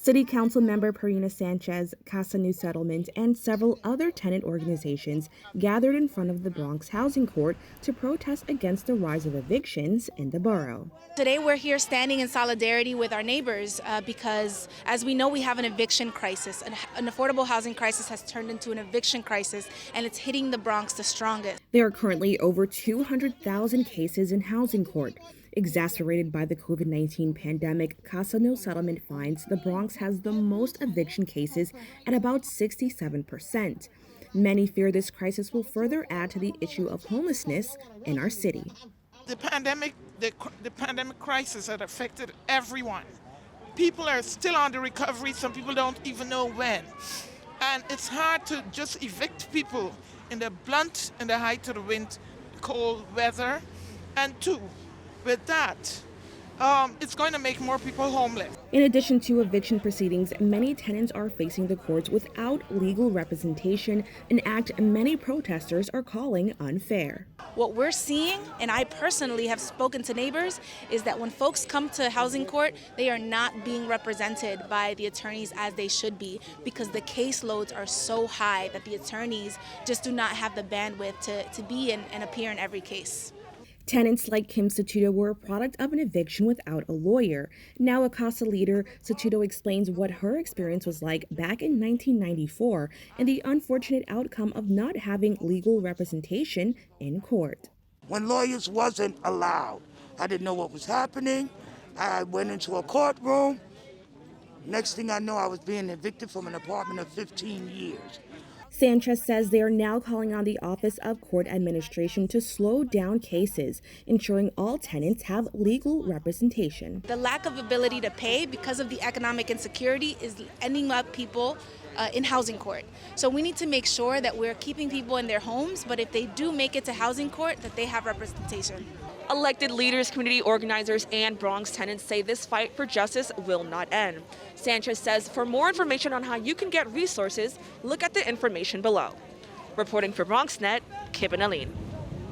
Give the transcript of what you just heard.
City Council member Pierina Sanchez, CASA New Settlement, and several other tenant organizations gathered in front of the Bronx Housing Court to protest against the rise of evictions in the borough. Today we're here standing in solidarity with our neighbors because, as we know, we have an eviction crisis. An affordable housing crisis has turned into an eviction crisis, and it's hitting the Bronx the strongest. There are currently over 200,000 cases in housing court. Exacerbated by the COVID-19 pandemic, CASA No Settlement finds the Bronx has the most eviction cases at about 67%. Many fear this crisis will further add to the issue of homelessness in our city. The pandemic crisis had affected everyone. People are still on the recovery. Some people don't even know when. And it's hard to just evict people in the blunt and the height of the wind, cold weather. And two, with that, it's going to make more people homeless. In addition to eviction proceedings, many tenants are facing the courts without legal representation, an act many protesters are calling unfair. What we're seeing, and I personally have spoken to neighbors, is that when folks come to housing court, they are not being represented by the attorneys as they should be because the caseloads are so high that the attorneys just do not have the bandwidth to be and appear in every case. Tenants like Kim Statuto were a product of an eviction without a lawyer. Now a CASA leader, Statuto explains what her experience was like back in 1994 and the unfortunate outcome of not having legal representation in court. When lawyers wasn't allowed, I didn't know what was happening. I went into a courtroom. Next thing I know, I was being evicted from an apartment of 15 years. Sanchez says they are now calling on the Office of Court Administration to slow down cases, ensuring all tenants have legal representation. The lack of ability to pay because of the economic insecurity is ending up people in housing court. So we need to make sure that we're keeping people in their homes, but if they do make it to housing court, that they have representation. Elected leaders, community organizers, and Bronx tenants say this fight for justice will not end. Sanchez says for more information on how you can get resources, look at the information below. Reporting for BronxNet, Kibin, Alleyne.